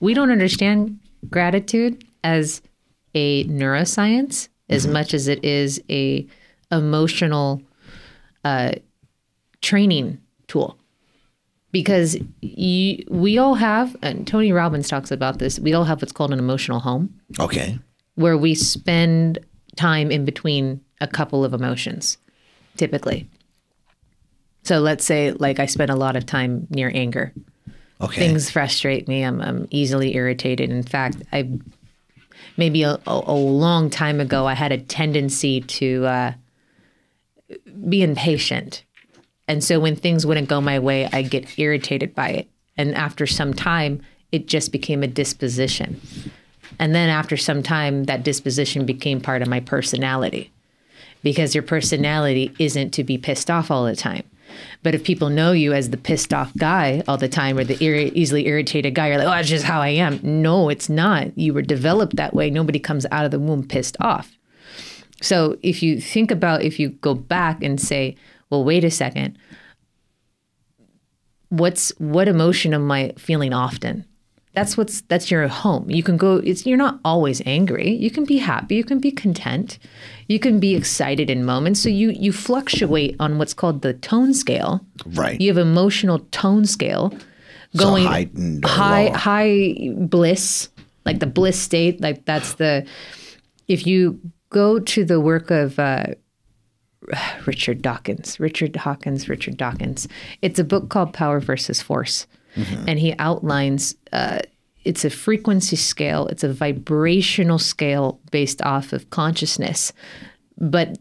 we don't understand gratitude as a neuroscience as much as it is a emotional training tool. Because we all have, and Tony Robbins talks about this, we all have what's called an emotional home. Okay. Where we spend time in between a couple of emotions, typically. So let's say, like, I spend a lot of time near anger. Okay. Things frustrate me. I'm easily irritated. In fact, maybe a long time ago, I had a tendency to be impatient. And so when things wouldn't go my way, I'd get irritated by it. And after some time, it just became a disposition. And then after some time, that disposition became part of my personality. Because your personality isn't to be pissed off all the time. But if people know you as the pissed off guy all the time, or the easily irritated guy, you're like, oh, that's just how I am. No, it's not. You were developed that way. Nobody comes out of the womb pissed off. So if you think about, if you go back and say, well, wait a second, what emotion am I feeling often? That's your home. You can go, you're not always angry. You can be happy. You can be content. You can be excited in moments. So you fluctuate on what's called the tone scale. Right. You have emotional tone scale going so high bliss, like the bliss state. Like that's if you go to the work of Richard Dawkins. It's a book called Power versus Force. Mm-hmm. And he outlines, it's a frequency scale. It's a vibrational scale based off of consciousness. But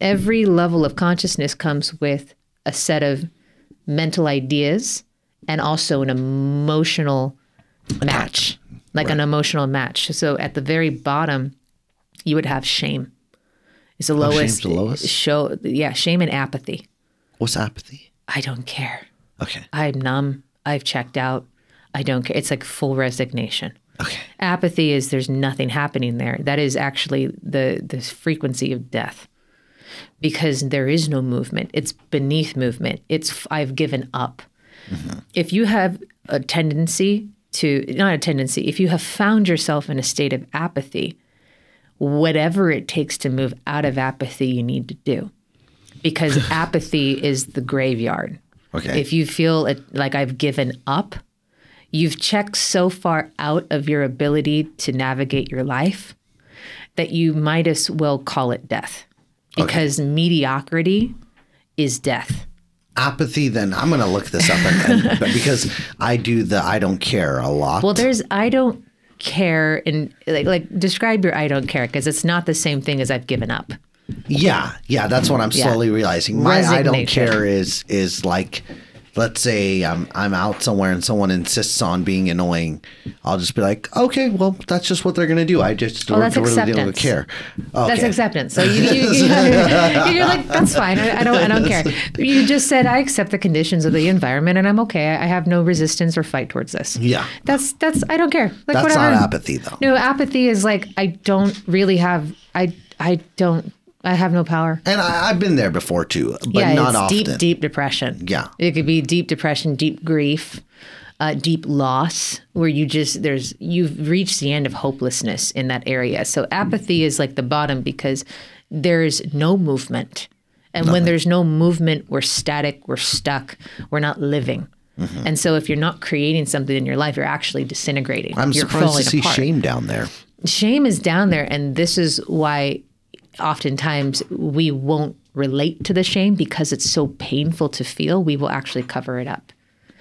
every level of consciousness comes with a set of mental ideas and also an emotional match, like an emotional match. So at the very bottom, you would have shame. It's the lowest. Shame's the lowest? Shame and apathy. What's apathy? I don't care. Okay. I'm numb. I've checked out. I don't care. It's like full resignation. Okay. Apathy is there's nothing happening there. That is actually the frequency of death, because there is no movement. It's beneath movement. It's I've given up. Mm-hmm. If you have a tendency to, not a tendency, if you have found yourself in a state of apathy, whatever it takes to move out of apathy, you need to do, because apathy is the graveyard. Okay. If you feel like I've given up, you've checked so far out of your ability to navigate your life that you might as well call it death, because mediocrity is death. Apathy, then I'm going to look this up because I do the I don't care a lot. Well, there's I don't care, and like describe your I don't care, because it's not the same thing as I've given up. Yeah, that's what I'm slowly realizing. My I don't care is like, let's say I'm out somewhere and someone insists on being annoying. I'll just be like, okay, well, that's just what they're going to do. I just that's really acceptance. don't care. Okay. That's acceptance. So you're like, that's fine. I don't care. You just said, I accept the conditions of the environment and I'm okay. I have no resistance or fight towards this. Yeah. That's I don't care. Like, that's whatever. not apathy though. No, apathy is like, I don't really have, I have no power. And I've been there before too, but not often. Deep depression. Yeah. It could be deep depression, deep grief, deep loss, where you've reached the end of hopelessness in that area. So apathy is like the bottom, because there's no movement. And when there's no movement, we're static, we're stuck, we're not living. Mm-hmm. And so if you're not creating something in your life, you're actually disintegrating. I'm you're surprised to see apart. shame down there. Shame is down there. And this is why oftentimes we won't relate to the shame, because it's so painful to feel. We will actually cover it up.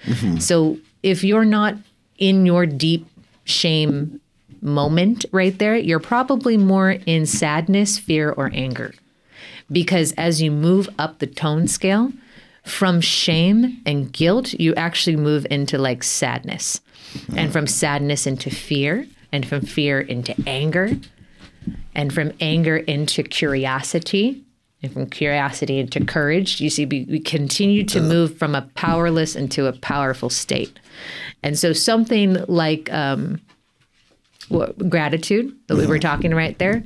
Mm-hmm. So if you're not in your deep shame moment right there, you're probably more in sadness, fear, or anger. Because as you move up the tone scale from shame and guilt, you actually move into like sadness, and from sadness into fear, and from fear into anger, and from anger into curiosity, and from curiosity into courage. You see, we continue to move from a powerless into a powerful state. And so something like gratitude that we were talking right there,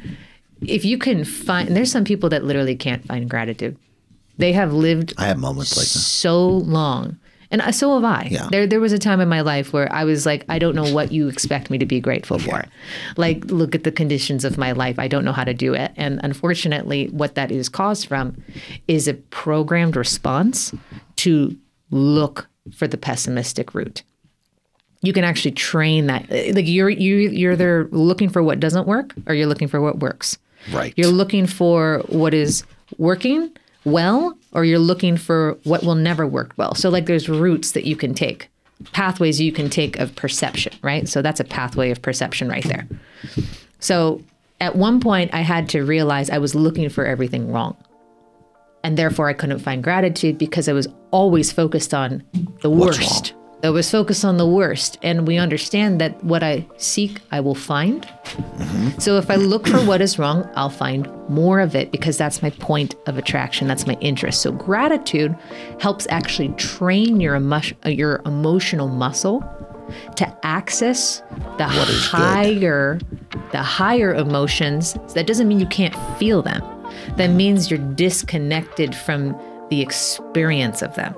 if you can find, and there's some people that literally can't find gratitude. They have lived I have moments like that. So long And so have I. Yeah. There was a time in my life where I was like, I don't know what you expect me to be grateful for. Like, look at the conditions of my life. I don't know how to do it. And unfortunately, what that is caused from is a programmed response to look for the pessimistic route. You can actually train that. Like you're either looking for what doesn't work or you're looking for what works. Right. You're looking for what is working well, or you're looking for what will never work well. So like there's routes that you can take, pathways you can take of perception, right? So that's a pathway of perception right there. So at one point I had to realize I was looking for everything wrong. And therefore I couldn't find gratitude because I was always focused on the worst. I was focused on the worst. And we understand that what I seek, I will find. Mm-hmm. So if I look for what is wrong, I'll find more of it because that's my point of attraction. That's my interest. So gratitude helps actually train your emotional muscle to access the higher emotions. So that doesn't mean you can't feel them. That means you're disconnected from the experience of them.